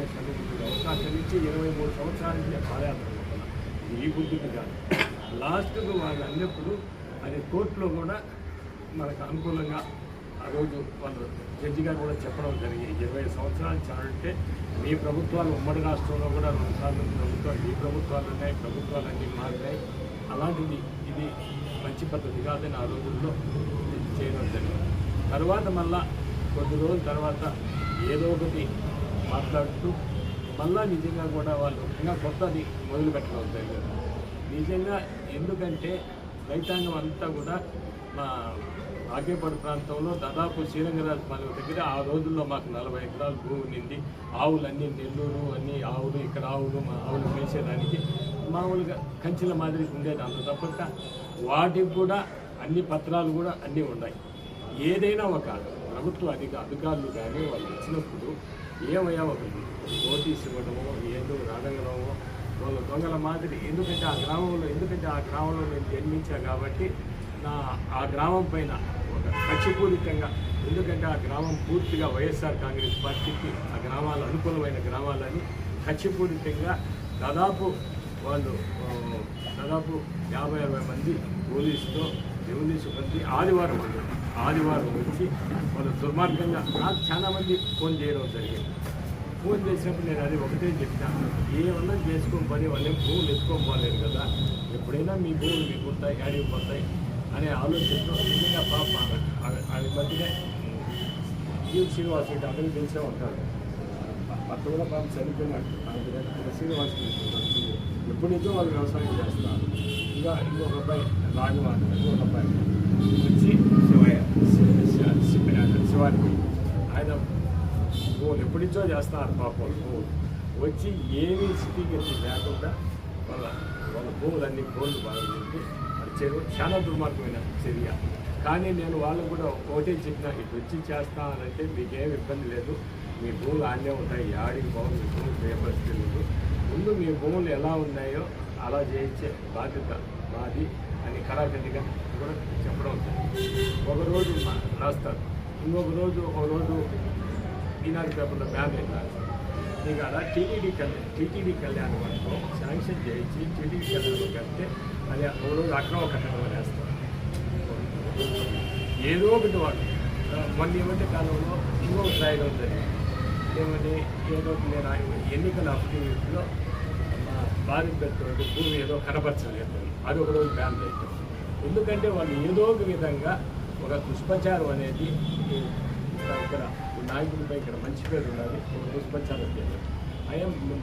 బుద్ధి అవకాశం నుంచి 23 సంవత్సరాల నుంచి నేను పాదయాత్ర అనుకున్నాను. ఈ బుద్ధికి కాదు. లాస్ట్కు వాళ్ళు అన్నప్పుడు అది కోర్టులో కూడా మనకు అనుకూలంగా ఆ రోజు వాళ్ళు జడ్జి గారు కూడా చెప్పడం జరిగింది. 20 సంవత్సరాలు చాలంటే మీ ప్రభుత్వాలు ఉమ్మడి రాష్ట్రంలో కూడా 2 సార్లు ప్రభుత్వాలు ఈ ప్రభుత్వాలు ఉన్నాయి, ప్రభుత్వాలన్నీ మారినాయి. అలాంటిది ఇది మంచి పద్ధతి కాదని ఆ రోజుల్లో చేయడం జరిగింది. తర్వాత మళ్ళా కొద్ది రోజుల తర్వాత ఏదో ఒకటి మాట్లాడుతూ మళ్ళా నిజంగా కూడా వాళ్ళు ఇంకా కొత్తది మొదలు పెట్టడం జరిగింది. నిజంగా ఎందుకంటే రైతాంగం అంతా కూడా మా ఆకేపాడు ప్రాంతంలో దాదాపు శ్రీరంగరాజు మన దగ్గర ఆ రోజుల్లో మాకు 40 ఎకరాలు భూమి నిండి ఆవులన్నీ నెల్లూరు అన్నీ ఆవులు ఇక్కడ ఆవులు మా ఆవులు మేసేదానికి మామూలుగా కంచెల మాదిరి ఉండేది. అంత తప్పక వాటికి కూడా అన్ని పత్రాలు కూడా అన్నీ ఉన్నాయి. ఏదైనా ఒక ప్రభుత్వ అధికారులు కానీ వాళ్ళు వచ్చినప్పుడు ఏమయ్యా ఒక నోటీస్ ఇవ్వడమో ఏదో రాగలమో వాళ్ళ దొంగల మాదిరి ఎందుకంటే ఆ గ్రామంలో నేను జన్మించా కాబట్టి ఆ గ్రామం పైన ఒక కక్షపూరితంగా ఎందుకంటే ఆ గ్రామం పూర్తిగా వైఎస్ఆర్ కాంగ్రెస్ పార్టీకి ఆ గ్రామాలు అనుకూలమైన గ్రామాలని కక్షపూరితంగా దాదాపు 50-60 మంది పోలీసుతో రెవెన్యూ సిబ్బంది ఆదివారం వచ్చి వాళ్ళు దుర్మార్గంగా నాకు చాలామంది ఫోన్ చేయడం జరిగింది. ఫోన్ చేసినప్పుడు నేను అది ఒకటే చెప్తాను, ఏమన్నా చేసుకోని పని వాళ్ళేం భూములు ఎత్తుకోపోలేదు కదా, ఎప్పుడైనా మీ భూములు మీకు ఉంటాయి గాడికి పోతాయి అనే ఆలోచనతో నిజంగా పాప అది మధ్యనే శ్రీనివాస్ రెడ్డి అందరికీ తెలిసే ఉంటాడు. అక్కడ కూడా పాప చనిపోయినాడు. శ్రీనివాస్ ఎప్పటి నుంచో వాళ్ళు వ్యవసాయం చేస్తున్నారు. ఇంకొక అబ్బాయి రాఘవాన్ ఇంకొక అబ్బాయి వచ్చి శివానికి ఆయన భూములు ఎప్పటి నుంచో చేస్తున్నారు. పాపం వచ్చి ఏమీ స్థితిగతి లేకుండా వాళ్ళ భూములన్నీ గోల్డ్ బాగా చెరువు చాలా దుర్మార్గమైన చర్య. కానీ నేను వాళ్ళకు కూడా ఒకటే చెప్పిన, ఇటు వచ్చి చేస్తానంటే మీకేం ఇబ్బంది లేదు, మీ భూములు ఆడే ఉంటాయి, ఆడికి బాగుంది, మీ భూములు పేపర్స్ తెలియదు, ముందు మీ భూములు ఎలా ఉన్నాయో అలా చేయించే బాధ్యత మాది అని కరాఖండిగా కూడా చెప్పడం ఉంటుంది. ఒకరోజు రాస్తారు, ఒక రోజు ఈనాడు పేపర్లో బ్యాన్ అయినారు. నీకు అలా టీటీడీ కళ్యాణం అనుకో శాంక్షన్ చేయించి టీటీడీ కళ్యాణం కడితే అది ఒక రోజు అక్రమ కట్టడం వేస్తారు. ఏదో ఒకటి వాళ్ళు మొన్న ఏమంటే కాలంలో ఇంకొకటి రాయడం జరిగింది. ఏమని ఏదో నేను ఎన్నికల అఫిడవిట్లో భారత పెట్టుకుంటే భూమి ఏదో కనపరచలేదు, అది ఒకరోజు బ్యాన్ చేయటం. ఎందుకంటే వాళ్ళు ఏదో ఒక విధంగా ఒక దుష్ప్రచారం అనేది ఇక్కడ నాయకుడిపై ఇక్కడ మంచి పేరు ఉండాలి, ఒక దుష్ప్రచారం చేయాలి.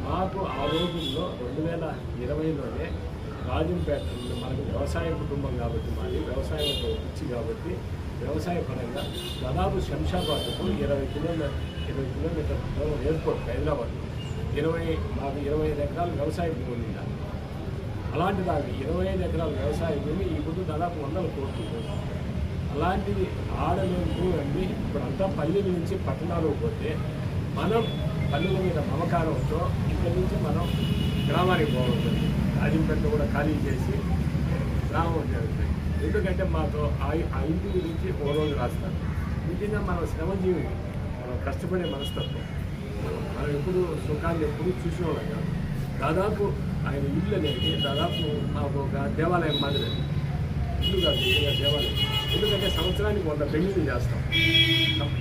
మాకు ఆ రోజుల్లో 2020లోనే రాజంపేట మనకు వ్యవసాయ కుటుంబం కాబట్టి మాది వ్యవసాయంతో పిచ్చి కాబట్టి వ్యవసాయ పరంగా దాదాపు శంషాబాద్కు 20 కిలోమీటర్ల దూరం ఎయిర్పోర్ట్ హైదరాబాద్ మాకు 25 ఎకరాలు వ్యవసాయ భూమి ఉంది. అలాంటి దానికి 25 ఎకరాల వ్యవసాయ భూమి ఇప్పుడు దాదాపు 100 కోట్లు. అలాంటిది ఆడలేని భూమి అండి. ఇప్పుడంతా పల్లెల నుంచి పట్టణాలకు పోతే మనం పల్లెల మీద మమకారంతో ఇక్కడి నుంచి మనం గ్రామానికి పోతుంది. రాజంపేట కూడా ఖాళీ చేసి గ్రామం జరుగుతుంది. ఎందుకంటే మాకు ఆ ఇంటి గురించి ఓ రోజు రాస్తారు. నిజంగా మనం శ్రమజీవి, మనం కష్టపడే మనస్తత్వం, మనం ఎప్పుడు సుఖాన్ని ఎప్పుడు చూసిన వాళ్ళం కాదు. దాదాపు ఆయన ఇల్లు అనేది దాదాపు మాకు ఒక దేవాలయం మాదిరి ఇల్లు కాదు, నిజంగా దేవాలయం. ఎందుకంటే సంవత్సరానికి 100 పెళ్లిళ్ళు చేస్తాం.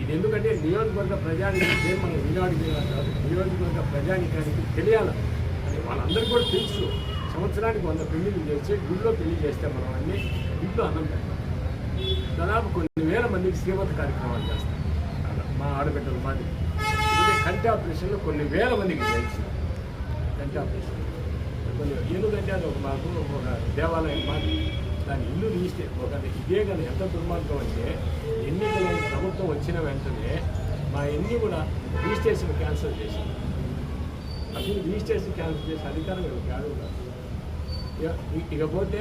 ఇది ఎందుకంటే నియోజకవర్గ ప్రజానికి మనం ఈనాడు కాదు, నియోజకవర్గ ప్రజానికానికి తెలియాలి అని వాళ్ళందరికీ కూడా తెలుసు. సంవత్సరానికి 100 పెళ్లిళ్ళు చేసి గుళ్ళో పెళ్లి చేస్తే మనం అన్నీ ఇంట్లో అన్నం పెడతాం. దాదాపు కొన్ని వేల మందికి శ్రీమంత కార్యక్రమాలు చేస్తాం. మా ఆడబిడ్డలు మాది కంటి ఆపరేషన్లో కొన్ని వేల మందికి చేయించాం. కంటి ఆపరేషన్ ఎందుకంటే అది మాకు ఒక దేవాలయం మాది. దాని ఇల్లు రిజిస్ట్రేషన్ ఇదే కదా ఎంత దుర్మార్గం అంటే ఎన్నికల ప్రభుత్వం వచ్చిన వెంటనే మా ఎన్ని కూడా రిజిస్ట్రేషన్ క్యాన్సిల్ చేసింది. అసలు రిజిస్ట్రేషన్ క్యాన్సిల్ చేసే అధికారం కాదు. ఇకపోతే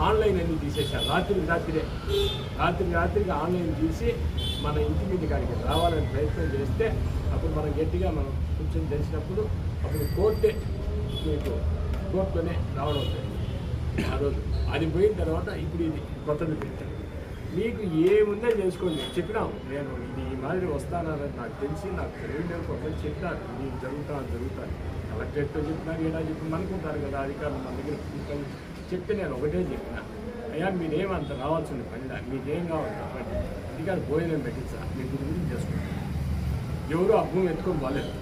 ఆన్లైన్ అన్నీ తీసేసారు. రాత్రికి ఆన్లైన్ తీసి మన ఇంటి మీద కాడికి రావాలని ప్రయత్నం చేస్తే అప్పుడు మనం గట్టిగా మనం కూర్చొని తెలిసినప్పుడు అప్పుడు కోర్టులోనే రావడం జరిగింది. ఆ రోజు అది పోయిన తర్వాత ఇప్పుడు ఇది కొత్తది పెట్టారు. మీకు ఏముందో చేసుకోండి. చెప్పినాం, నేను ఇది ఈ మాదిరి వస్తానని నాకు తెలిసి నాకు తెలియలేదు కొంచెం చెప్పినారు, నీకు జరుగుతాను కలెక్టరేట్తో చెప్పినారు, ఏడా చెప్పి అనుకుంటారు కదా అధికారులు మన దగ్గర చెప్తే నేను ఒకటే చెప్పిన, అయ్యా మీరేమంత రావాల్సింది పని, మీకేం కావాలి చెప్పండి, అధికారులు భోజనం పెట్టించా మీ గురించి చేసుకుంటారు. ఎవరు ఆ భూమి ఎత్తుకొని పోలేదు,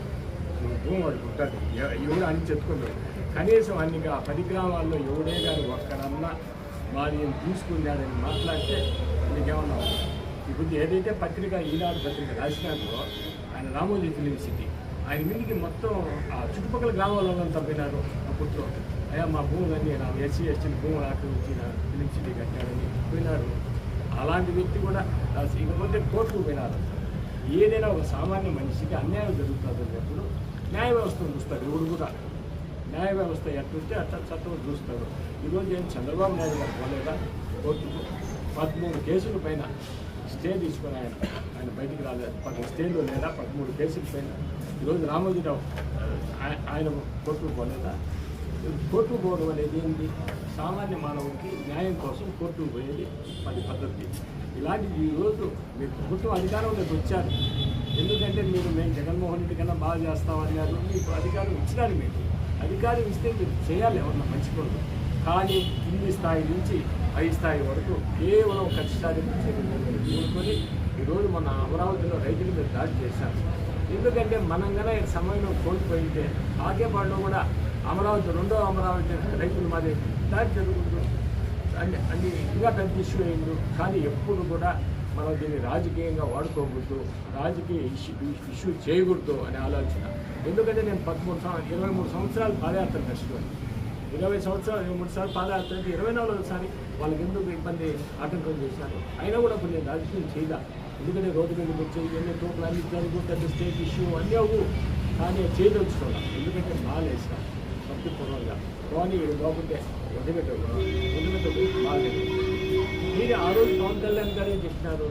భూమి వాడికి ఉంటాడు, ఎవరు అని చెప్పుకోలేదు. కనీసం అన్ని 10 గ్రామాల్లో ఎవడే కానీ ఒక్కడన్నా మాది తీసుకున్నాడని మాట్లాడితే మీకేమన్నా ఇప్పుడు ఏదైతే పత్రిక ఈనాడు పత్రిక రాసినారో ఆయన రామోజీ ఫిలిం సిటీ ఆయన మీదికి మొత్తం ఆ చుట్టుపక్కల గ్రామాలంతా పోయినారు. అప్పట్లో అయ్యా మా భూములన్నీ నా ఎస్సీ ఎస్టీని భూములు ఆక్రమించి ఫిలిం సిటీ కట్టారని పోయినారు. అలాంటి వ్యక్తి కూడా ఇకపోతే కోర్టుకు పోయినారు. ఏదైనా ఒక సామాన్య మనిషికి అన్యాయం జరుగుతుంది అన్నప్పుడు న్యాయ వ్యవస్థను చూస్తారు. ఎవరు కూడా న్యాయ వ్యవస్థ ఎట్టుంటే అట్లా చట్టం చూస్తారు. ఈరోజు ఏం చంద్రబాబు నాయుడు గారు పోలేదా కోర్టుకు? 13 కేసుల పైన స్టే తీసుకొని ఆయన బయటికి రాలేదు. 10 స్టేలో లేదా 13 కేసుల పైన ఈరోజు రామోజీరావు ఆయన కోర్టుకు పోలేదా? కోర్టుకు పోవడం అనేది ఏంటి? సామాన్య మానవుడికి న్యాయం కోసం కోర్టుకు పోయేది పద్ధతి. ఇలాంటిది ఈరోజు మీరు ప్రభుత్వం అధికారంలోకి వచ్చారు. ఎందుకంటే మీరు మేము జగన్మోహన్ రెడ్డి కన్నా బాగా చేస్తామన్నారు. మీకు అధికారం ఇచ్చినారు. మీకు అధికారం ఇస్తే మీరు చేయాలి ఎవరన్నా మంచి పనులు. కానీ కింది స్థాయి నుంచి పై స్థాయి వరకు కేవలం ఖచ్చితంగా తీసుకొని ఈరోజు మన అమరావతిలో రైతుల మీద దాడి చేశారు. ఎందుకంటే మనం కన్నా సమయంలో కోల్పోయింటే ఆగేపాడులో కూడా అమరావతి 2వ అమరావతి రైతులు మాది దాడి జరుగుతుంది. అన్ని ఇంకా పెద్ద ఇష్యూ అయింది. కానీ ఎప్పుడు కూడా మనం దీన్ని రాజకీయంగా వాడుకోకూడదు, రాజకీయ ఇష్యూ చేయకూడదు అనే ఆలోచన. ఎందుకంటే నేను 23 సంవత్సరాలు పాదయాత్ర నడుచుకోండి. 20 సంవత్సరాలు 23 సార్లు పాదయాత్ర అంటే 24సారి వాళ్ళకి ఎందుకు ఇబ్బంది ఆటంకం చేశాను. అయినా కూడా కొన్ని రాజకీయం చేయదా. ఎందుకంటే రోడ్డు మీదకి వచ్చేది ఎన్ని తోపులు అన్ని జరుగు పెద్ద స్టేట్ ఇష్యూ అన్నీ అవ్వు. కానీ చేయదలుచుకోవాలి. ఎందుకంటే మాలేసాం భక్తిపూర్వంగా కానీ లోపలితే వదిలిపెట్ట బాగాలేదు. మీరు ఆ రోజు పవన్ కళ్యాణ్ గారే చెప్పినారు.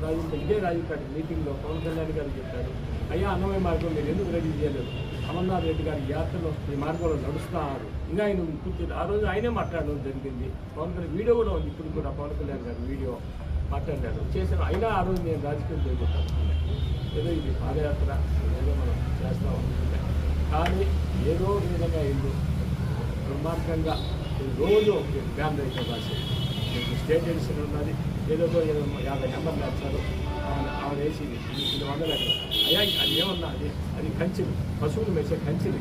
ఇదే రాజపేట మీటింగ్లో పవన్ కళ్యాణ్ గారు చెప్పారు, అయ్యా అన్నమయ్య మార్గం మీరు ఎందుకు రెడీ చేయలేదు? అమర్నాథ్ రెడ్డి గారి యాత్రలో ఈ మార్గంలో నడుస్తున్నారు. ఇంకా ఆయన పూర్తి ఆ రోజు ఆయనే మాట్లాడడం జరిగింది. పవన్ కళ్యాణ్ వీడియో కూడా ఉంది. ఇప్పుడు కూడా పవన్ కళ్యాణ్ గారు వీడియో మాట్లాడారు చేశారు. అయినా ఆ రోజు నేను రాజకీయం చేయబోతాను. ఏదో ఇది పాదయాత్ర ఏదో మనం చేస్తూ ఉంటుంది. కానీ ఏదో విధంగా ఇల్లు దుర్మార్గంగా రోజు బ్యాన్ రైతు రాసేది. స్టేట్ ఎడిషన్ ఉన్నది. ఏదో 50 నెంబర్లు వచ్చారు. ఆవిడ వేసి 100 ఎకరాలు. అయ్యా అది ఏమన్నా అది కంచెలు పశువులు వేసే కంచెలు.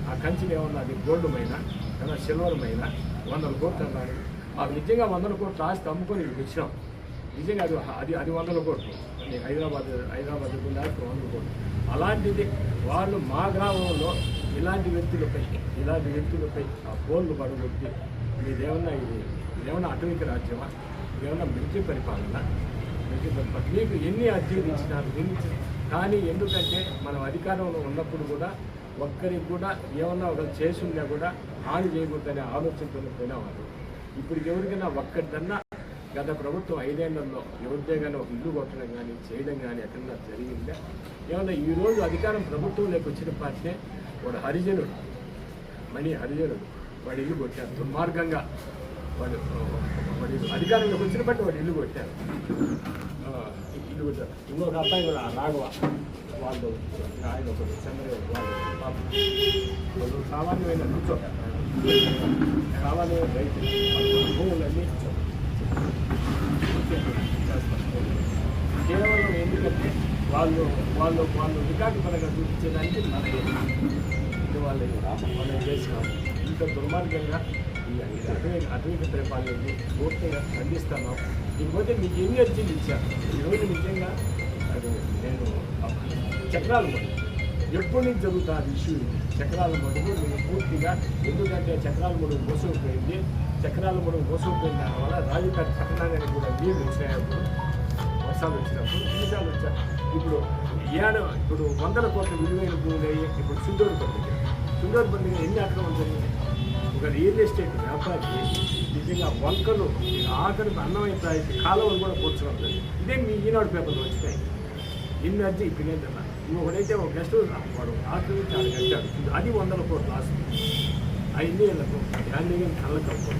ఆ కంచెలు ఏమన్నా అది గోల్డ్ మైనా లేదా సిల్వర్ మైనా 100 కోట్లు అన్నారు. ఆ నిజంగా 100 కోట్లు ఆస్తి అమ్ముకొని ఇచ్చినాం. నిజంగా అది 100 కోట్లు. హైదరాబాద్ గుండా 100 కోట్లు. అలాంటిది వాళ్ళు మా గ్రామంలో ఇలాంటి వ్యక్తులపై ఆ ఫోన్లు పడగొట్టి ఇదేమన్నా అటవిక రాజ్యమా? ఇదేమన్నా మిలిటరీ పరిపాలన? మీకు ఎన్ని అర్జీలు ఇచ్చినారు కానీ ఎందుకంటే మనం అధికారంలో ఉన్నప్పుడు కూడా ఒక్కరికి కూడా ఏమన్నా ఒకరు చేసున్నా కూడా హాని చేయకూడదనే ఆలోచనతో పోయినవారు. ఇప్పుడు ఎవరికైనా ఒక్కరిదన్నా గత ప్రభుత్వం 5 ఏళ్లలో ఎవరిదే కానీ ఒక ఇల్లు కొట్టడం కానీ చేయడం కానీ ఎక్కడన్నా జరిగిందా? ఏమన్నా ఈరోజు అధికారం ప్రభుత్వంలోకి వచ్చిన పార్టీనే వాడు హరిజనుడు, వాడి ఇల్లు కొట్టారు దుర్మార్గంగా. వాడు అధికారంలోకి వచ్చిన బట్టి వాడు ఇల్లు కొట్టారు. ఇంకొక అబ్బాయి కూడా రాఘవ వాళ్ళు ఆయన ఒకటి చంద్రబాబు వాళ్ళు సామాన్యమైన సామాన్యమైన రైతులు భూములన్నీ కేవలం ఎందుకంటే వాళ్ళు రికార్డు పరంగా చూపించేదానికి వాళ్ళు చేసినాం. ఇంత దుర్మార్గంగా ఈ అటవిక పరిపాలనని పూర్తిగా ఖండిస్తాను. ఇకపోతే మీకు ఎన్ని అర్జీలు ఇచ్చారు ఈరోజు నిజంగా అది నేను చక్రాల మడుగు ఎప్పటి నుంచి జరుగుతుంది ఇష్యూ. చక్రాల మడుగు నేను పూర్తిగా ఎందుకంటే చక్రాల మడుగు మోసపోయింది. చక్రాల మడుగు మోసపోయిన దానివల్ల రాజకీయ పట్టణానికి కూడా నీళ్ళు వచ్చినప్పుడు వర్షాలు వచ్చినప్పుడు విషయాలు వచ్చాయి. ఇప్పుడు 100 కోట్ల విలువైన భూములు అయ్యి ఇప్పుడు సుందూరు పండుగ ఎన్ని అక్రమం జరిగింది. ఒక రియల్ ఎస్టేట్ వ్యాపారి నిజంగా వంకలు ఆఖరికి అన్నమైతే కాలువలు కూడా కూర్చోవద్దు. ఇదే మీ ఈనాడు పేపర్లు వచ్చినాయి. ఇన్ని అర్జీ ఇప్పుడు ఏంటన్నా ఇంకొకటైతే ఒక గెస్ట్ వాడు ఆక్రమించి ఆడ కట్టాడు. అది 100 కోట్లు ఆస్తుంది. 5 ఏళ్లకు 50 కళ్ళ కప్పు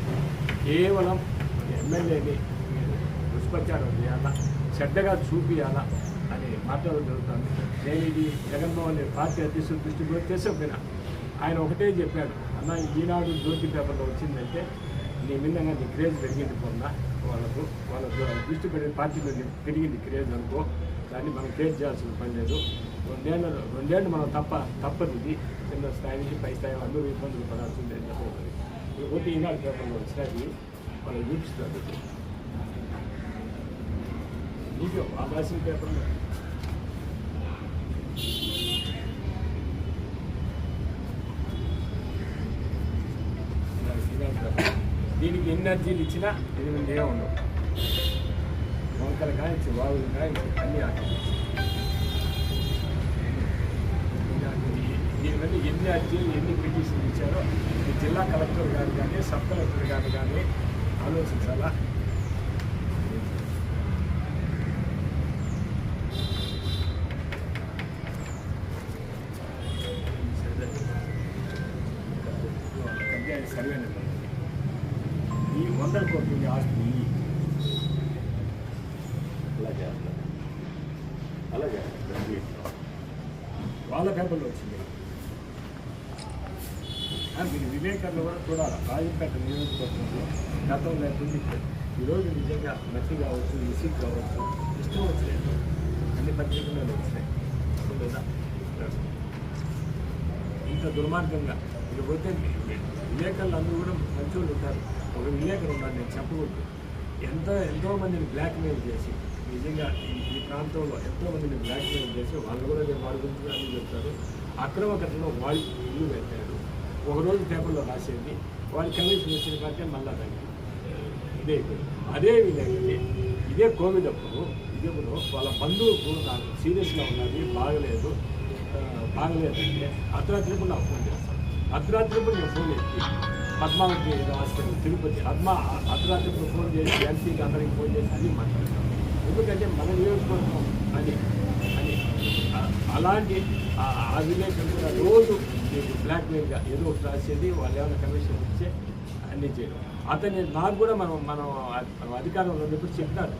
కేవలం ఎమ్మెల్యేని దుష్ప్రచారం చేయాలా, చెడ్డగా చూపియాలా అని మాట్లాడడం జరుగుతుంది. నేను ఇది జగన్మోహన్ రెడ్డి పార్టీ అధ్యక్షుడు దృష్టి కూడా చేసేపోయినా ఆయన ఒకటే చెప్పాడు, అన్న ఈనాడు జ్యోతి పేపర్లో వచ్చిందంటే నీ విధంగా నీ క్రేజ్ పెరిగింది పొందా వాళ్ళ దృష్టి పెరిగిన పార్టీలో పెరిగింది క్రేజ్ అనుకో, దాన్ని మనం క్రేజ్ చేయాల్సిన పని లేదు. రెండేళ్ళు మనం తప్పదు, ఇది చిన్న స్థాయి నుంచి పై స్థాయి అందరూ ఇబ్బందులు పడాల్సిందే చెప్పబోతుంది. ఒకటి ఈనాడు పేపర్లో వచ్చినది వాళ్ళు చూపిస్తారు. నీకు ఆ భాషల పేపర్లో దీనికి ఎన్ని అర్జీలు ఇచ్చినా 8 ఉండవు. వంకలు కానిచ్చి వాగులు కానిచ్చి అన్నీ దీనివల్ల ఎన్ని అర్జీలు ఎన్ని పిటిషన్లు ఇచ్చారో ఈ జిల్లా కలెక్టర్ గారు కానీ సబ్ కలెక్టర్ గారు కానీ ఆలోచించాలా. సర్వే ఈ 100 కోట్ల ఆస్తి అలాగే వాళ్ళ పేపర్లో వచ్చింది. మీరు విలేకరులు కూడా చూడాలి. రాజంపేట నియోజకవర్గంలో గతం లేకుండా ఈరోజు నిజంగా మట్టి కావచ్చు, ఇసుక్ కావచ్చు, ఇష్టం వచ్చలేదు అన్ని పత్రికల్లో వచ్చినాయి. లేదా ఇంత దుర్మార్గంగా ఇది పోతే విలేకరులు అందరూ కూడా మంచోళ్ళు ఉంటారు. ఒక విలేకరు ఉన్నారు, నేను చెప్పకూడదు, ఎంతోమందిని బ్లాక్మెయిల్ చేసి నిజంగా ఈ ప్రాంతంలో ఎంతోమందిని బ్లాక్మెయిల్ చేసి వాళ్ళు కూడా వాళ్ళ గురించి అని చెప్తారు. అక్రమ కథలో వాళ్ళు ఇల్లు పెట్టారు. ఒకరోజు పేపర్లో రాసేది వాళ్ళు కమిషన్ వచ్చిన కంటే మళ్ళా తగ్గి ఇదే అదే విధంగా ఇదే కోవిడ్ అప్పుడు వాళ్ళ బంధువుకు నాకు సీరియస్గా ఉన్నది, బాగలేదంటే అర్ధరాత్రి నాకు ఫోన్ చేస్తాను. అర్ధరాత్రి నేను ఫోన్ చేసి పద్మావతి హాస్పిటల్ తిరుపతి అర్ధరాత్రి ఫోన్ చేసి ఎంపీకి అందరికి ఫోన్ చేసి అన్నీ మాట్లాడతాను. ఎందుకంటే మన నియోజకవర్గం అని అలాంటి ఆ విలేకరులు కూడా రోజు మీకు బ్లాక్మెయిల్గా ఏదో ఒకటి రాసేది, వాళ్ళు ఏమైనా కమిషన్ ఇచ్చే అన్నీ చేయడం. అతన్ని నాకు కూడా మనం అధికారంలో ఉన్నప్పుడు చెప్పినారు,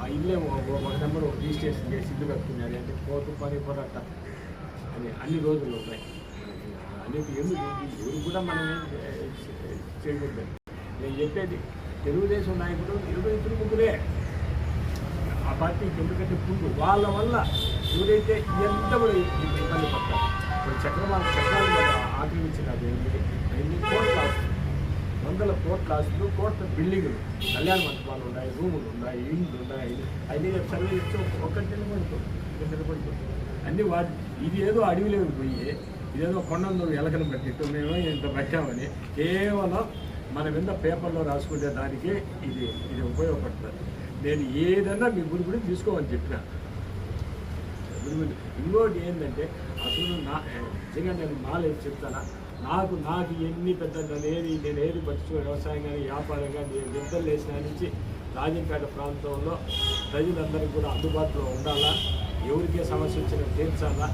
ఆ ఇల్లే ఒక నెంబర్ రిజిస్ట్రేషన్ చేసి ఇల్లు కట్టుకున్నారు అంటే కోర్టు పని పోరాట అని అన్ని రోజులు ఉన్నాయి. అనేక ఎవరు కూడా మనం చేయకూడదు. నేను చెప్పేది తెలుగుదేశం నాయకుడు 23 ఆ పార్టీకి ఎందుకంటే పుండు వాళ్ళ వల్ల ఎవరైతే ఎంత కూడా ఇబ్బంది పడతారు. ఇప్పుడు చక్రాలు ఆక్రమించినది ఎన్ని కోట్ల ఆస్తులు, 100 కోట్ల ఆస్తులు, కోట్ల బిల్డింగులు, కళ్యాణ మండపాలు ఉన్నాయి, రూములు ఉన్నాయి, ఇండ్లు ఉన్నాయి. అన్నీ సర్వే చేస్తే ఒక్కటి నిలబడుతుంది అన్నీ వాటి. ఇది ఏదో అడవిలోకి పోయి ఇదేదో కొండలు ఎలకలు పెట్టిట్టు మేము ఇంత పెట్టామని కేవలం మన మీద పేపర్లో రాసుకునే దానికి ఇది ఉపయోగపడుతుంది. నేను ఏదన్నా మీ గురి తీసుకోమని చెప్పిన. ఇంకోటి ఏంటంటే అసలు నిజంగా నేను మాలేదు చెప్తానా, నాకు ఎన్ని పెద్ద నేను ఏది పట్టించుకో వ్యవసాయం కానీ వ్యాపారం కానీ నిద్రలు వేసిన నుంచి రాజంపేట ప్రాంతంలో ప్రజలందరికీ కూడా అందుబాటులో ఉండాలా, ఎవరికే సమస్య వచ్చినా తీర్చాలా,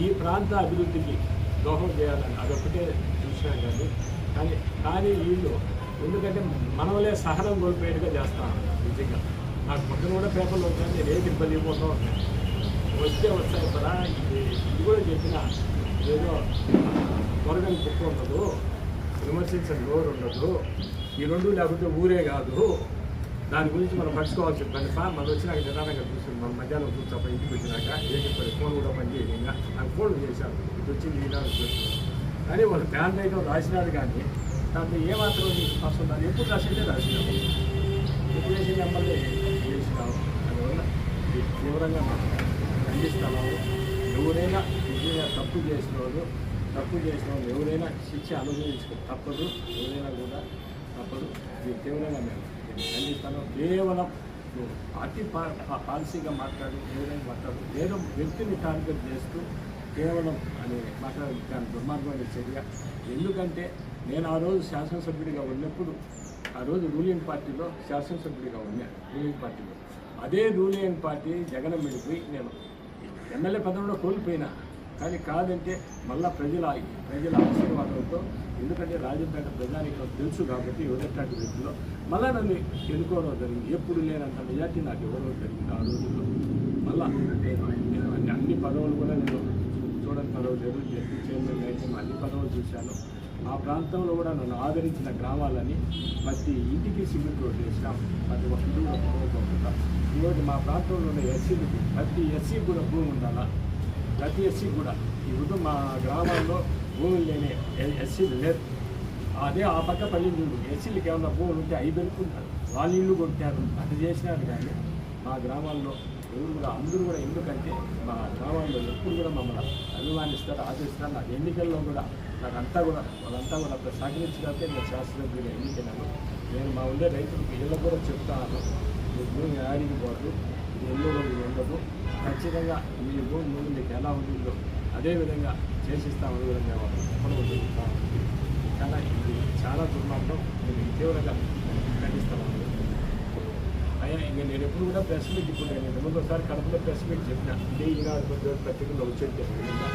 ఈ ప్రాంత అభివృద్ధికి దోహం చేయాలని అదొక్కటే చూసినా కానీ వీళ్ళు ఎందుకంటే మనవలే సహనం కోల్పోయేట్టుగా చేస్తాను. నిజంగా నాకు పొద్దున కూడా పేపర్లో వచ్చాను, నేను ఏది ఇబ్బంది అయిపోతూ ఉంటాను. వస్తాయి కదా, ఇది కూడా చెప్పిన ఏదో త్వరగా కుక్క ఉండదు, విమర్శించని నోరు ఉండదు, ఈ 2 లేకపోతే ఊరే కాదు, దాని గురించి మనం పట్టుకోవాల్సి పని మనం వచ్చినాక నిదానంగా చూస్తుంది. మనం మధ్యాహ్నం కూర్చోప ఇంటికి వచ్చినాక ఏం చెప్పారు, ఫోన్ కూడా పనిచేయకుండా నాకు ఫోన్ చేశాను, ఇది వచ్చింది ఈనాడు చూస్తున్నాను. కానీ వాళ్ళు ప్యాన్ రైతం రాసినారు కానీ దాంట్లో ఏమాత్రం నీకు ఫస్ట్ ఉండాలి, ఎప్పుడు రాసిందే రాసినాము, ఎప్పుడు వేసిన నెంబర్లే చేసినాము. అందువల్ల తీవ్రంగా ఖండిస్తున్నాము. ఎవరైనా నిజంగా తప్పు చేసిన వాళ్ళు ఎవరైనా శిక్ష అనుభవించుకో తప్పదు, ఎవరైనా కూడా తప్పదు. ఇది తీవ్రంగా మేము ఖండిస్తాను. కేవలం పార్టీ పాలసీగా ఎవరైనా మాట్లాడు ఏదో వ్యక్తిని టార్గెట్ చేస్తూ కేవలం అని మాట్లాడే దుర్మార్గమైన చర్య. ఎందుకంటే నేను ఆ రోజు శాసనసభ్యుడిగా ఉన్నప్పుడు ఆ రోజు రూలింగ్ పార్టీలో శాసనసభ్యుడిగా ఉన్నాను. రూలింగ్ పార్టీలో అదే రూలింగ్ పార్టీ జగన్ వెళ్ళిపోయి నేను ఎమ్మెల్యే పదవిలో కోల్పోయినా, కానీ కాదంటే మళ్ళీ ప్రజల ఆశీర్వాదంతో, ఎందుకంటే రాజంపేట ప్రజానికి తెలుసు కాబట్టి ఎవరెట్లాంటి వ్యక్తుల్లో మళ్ళీ నన్ను ఎన్నుకోవడం జరిగింది. ఎప్పుడు లేనంత మెజార్టీ నాకు ఇవ్వడం జరిగింది ఆ రోజుల్లో. మళ్ళీ నేను అన్ని పదవులు కూడా నేను చూడని పదవులు లేదు, జడ్పీ చైర్మన్ అయితే అన్ని పదవులు చూశాను. మా ప్రాంతంలో కూడా నన్ను ఆదరించిన గ్రామాలని ప్రతి ఇంటికి సిమెంట్ రోడ్డు వేసినాం, ప్రతి ఒక్క ఇల్లు కూడా పోకుండా. ఈరోజు మా ప్రాంతంలో ఉన్న ఎస్సీలకు ప్రతి ఎస్సీకి కూడా భూమి ఉండాలా, ప్రతి ఎస్సీకి కూడా. ఈరోజు మా గ్రామాల్లో భూములు లేని ఎస్సీలు లేదు. అదే ఆ పక్క పల్లెలు ఎస్సీలకు ఏమన్నా భూములు ఉంటే అవి పెట్టుకుంటారు, వాళ్ళ ఇల్లు కొట్టారు, అది చేసినారు. కానీ మా గ్రామాల్లో ఎవరు కూడా అందరూ కూడా, ఎందుకంటే మా గ్రామాల్లో ఎప్పుడు కూడా మమ్మల్ని అభిమానిస్తారు, ఆదరిస్తారు. నాకు ఎన్నికల్లో కూడా వాళ్ళంతా కూడా అక్కడ సహకరించడానికి నేను శాస్త్రజ్ఞులు ఎన్నికలను. నేను మా ఉండే రైతులకు వీళ్ళకు కూడా చెప్తాను, మీ భూమి ఆడికి పోదు, ఇది ఎన్నో రోజులు ఉండదు, ఖచ్చితంగా మీ భూమి ముందు మీకు ఎలా ఉంటుందో అదేవిధంగా చేసిస్తామని కూడా మేము చెప్పడం జరుగుతాం. ఇది చాలా దుర్మార్గం, నేను తీవ్రంగా ఖండిస్తాను. అయ్యా ఇంకా నేను ఎప్పుడు కూడా ప్రెస్ మీట్, ఇప్పుడు నేను రెండోసారి కడపలో ప్రెస్ మీట్ చెప్పిన, ఇదే ఈనాడు పత్రికల్లో వచ్చేది చెప్పిన.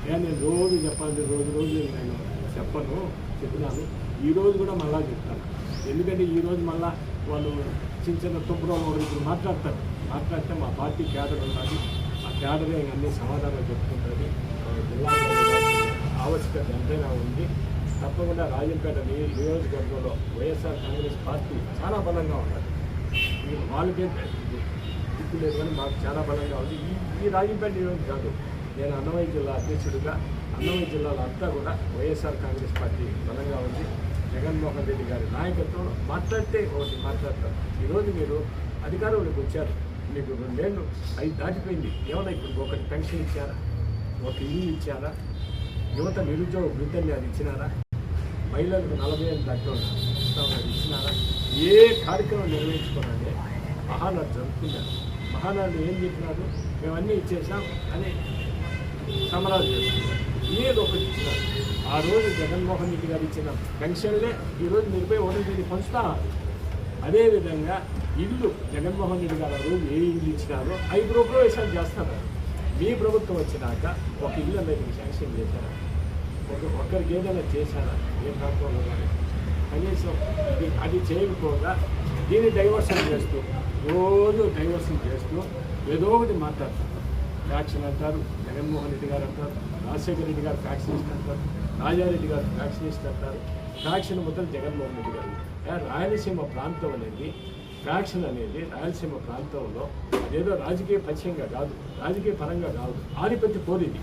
నేను రోజు చెప్పాలి, రోజు నేను చెప్పినాను. ఈరోజు కూడా మళ్ళా చెప్తాను. ఎందుకంటే ఈరోజు మళ్ళా వాళ్ళు చిన్న తొప్పులో ఇప్పుడు మాట్లాడితే మా పార్టీ క్యాడర్ ఉన్నది, ఆ క్యాడరే అన్ని సమాధానం చెప్పుకుంటుంది. జిల్లా ఆవశ్యకత ఎంతైనా ఉంది. తప్పకుండా రాజంపేట నియోజకవర్గంలో వైఎస్ఆర్ కాంగ్రెస్ పార్టీ చాలా బలంగా ఉన్నది. వాళ్ళకే దిక్కు లేదు కానీ మాకు చాలా బలంగా ఉంది. ఈ రాజంపేట నియోజకవర్గం కాదు, నేను అన్నమయ్య జిల్లా అధ్యక్షుడిగా అన్నమయ్య జిల్లాలో అంతా కూడా వైఎస్ఆర్ కాంగ్రెస్ పార్టీ బలంగా ఉంది. జగన్మోహన్ రెడ్డి గారి నాయకత్వంలో మాట్లాడితే ఒకటి మాట్లాడతారు. ఈరోజు మీరు అధికారంలోకి వచ్చారు, మీకు 2 ఏళ్ళు 5 దాటిపోయింది. ఏమన్నా ఇప్పుడు ఒకటి పెన్షన్ ఇచ్చారా, ఒక ఇల్లు ఇచ్చారా, యువత నిరుద్యోగ వృద్ధుల్ని అది ఇచ్చినారా, మహిళలకు 40 ఏళ్ళు దాటి ఇచ్చినారా? ఏ కార్యక్రమం నిర్వహించుకోవాలంటే మహానాడు జరుపుకుంటారు. మహానాడు ఏం చెప్పినారు, మేమన్నీ ఇచ్చేసాం అని సమరాలు చేస్తున్నారు. ఏదో ఒకటి ఇచ్చినారు. ఆ రోజు జగన్మోహన్ రెడ్డి గారు ఇచ్చిన పెన్షన్లే ఈరోజు మీరుపై ఓటీపీని పంచుతా. అదేవిధంగా ఇల్లు జగన్మోహన్ రెడ్డి గారు ఆ రోజు ఏ ఇల్లు ఇచ్చినారో 5 గృహప్రవేశాలు చేస్తున్నారు. మీ ప్రభుత్వం వచ్చినాక ఒక ఇల్లు అందరికి శాంక్షన్ చేశారా, ఒక్కరికి ఏదైనా చేశారా? ఏ ప్రాంతంలో కానీ కనీసం అది చేయకపోగా దీన్ని డైవర్షన్ చేస్తూ, రోజు డైవర్షన్ చేస్తూ ఏదో ఒకటి మాట్లాడతారు. ఫ్యాక్షన్ అంటారు, జగన్మోహన్ రెడ్డి గారు అంటారు, రాజశేఖర రెడ్డి గారు ఫ్యాక్షనిస్ట్ అంటారు, రాజారెడ్డి గారు ఫ్యాక్షనిస్ట్ అంటారు. ఫ్యాక్షన్ మొత్తం జగన్మోహన్ రెడ్డి గారు. రాయలసీమ ప్రాంతం అనేది ఫ్యాక్షన్ అనేది రాయలసీమ ప్రాంతంలో అదేదో రాజకీయ పక్షంగా కాదు, రాజకీయ పరంగా కాదు, ఆధిపత్య పోరీది.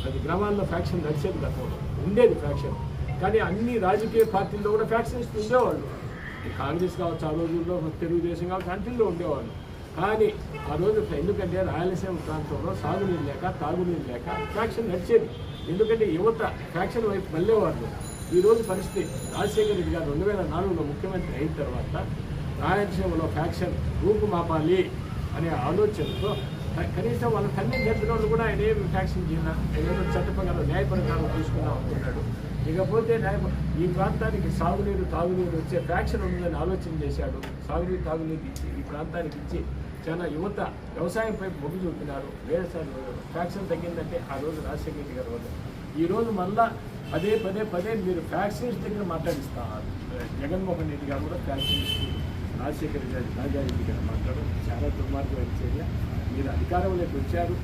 అది గ్రామాల్లో ఫ్యాక్షన్ నడిచేది, గతంలో ఉండేది ఫ్యాక్షన్. కానీ అన్ని రాజకీయ పార్టీల్లో కూడా ఫ్యాక్షనిస్ట్ ఉండేవాళ్ళు. కాంగ్రెస్ కావచ్చు, ఆ రోజుల్లో తెలుగుదేశం కావచ్చు, అన్నింటిలో ఉండేవాళ్ళు. కానీ ఆ రోజు ఎందుకంటే రాయలసీమ ప్రాంతంలో సాగునీరు లేక, తాగునీరు లేక ఫ్యాక్షన్ నడిచేది. ఎందుకంటే యువత ఫ్యాక్షన్ వైపు వెళ్ళేవాళ్ళు. ఈరోజు పరిస్థితి, రాజశేఖర రెడ్డి గారు 2004లో ముఖ్యమంత్రి అయిన తర్వాత రాయలసీమలో ఫ్యాక్షన్ రూపుమాపాలి అనే ఆలోచనతో కనీసం వాళ్ళ తల్లి చెప్పిన వాళ్ళు కూడా ఆయన ఏమి ఫ్యాక్షన్ చేయాలి, ఏదో చట్టపరంగా న్యాయ ప్రకారం తీసుకుందాం అనుకున్నాడు. ఇకపోతే ఈ ప్రాంతానికి సాగునీరు తాగునీరు వచ్చే ఫ్యాక్షన్ ఉందని ఆలోచన చేశాడు. సాగునీరు తాగునీరు ఇచ్చి ఈ ప్రాంతానికి ఇచ్చి చాలా యువత వ్యవసాయంపై మొగ్గు చూపినారు. వేరేసారి ఫ్యాక్షన్ తగ్గిందంటే ఆ రోజు రాజశేఖర రెడ్డి గారి వల్ల. ఈరోజు మళ్ళా పదే మీరు ఫ్యాక్షనిస్ట్ దగ్గర మాట్లాడిస్తారు. జగన్మోహన్ రెడ్డి గారు కూడా ఫ్యాక్షనిస్ట్, రాజశేఖర రెడ్డి రాజారెడ్డి గారు మాట్లాడడం చాలా దుర్మార్గమైన చర్య. మీరు అధికారంలోకి వచ్చారు,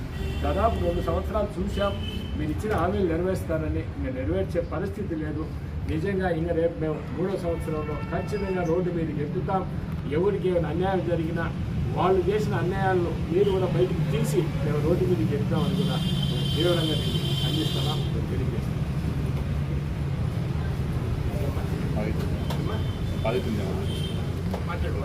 దాదాపు 2 సంవత్సరాలు చూశాం. మీరు ఇచ్చిన హామీలు నెరవేరుస్తారని, ఇంకా నెరవేర్చే పరిస్థితి లేదు. నిజంగా ఇంకా రేపు మేము 3వ సంవత్సరంలో ఖచ్చితంగా రోడ్డు మీదకి ఎక్కుతాం. ఎవరికి ఏమైనా అన్యాయం జరిగినా వాళ్ళు చేసిన అన్యాయాలను మీరు కూడా బయటికి తీసి మేము రోడ్డు మీదకి ఎక్కుతామని కూడా తీవ్రంగా అందిస్తున్నాం, తెలియజేస్తాం. మాట్లాడు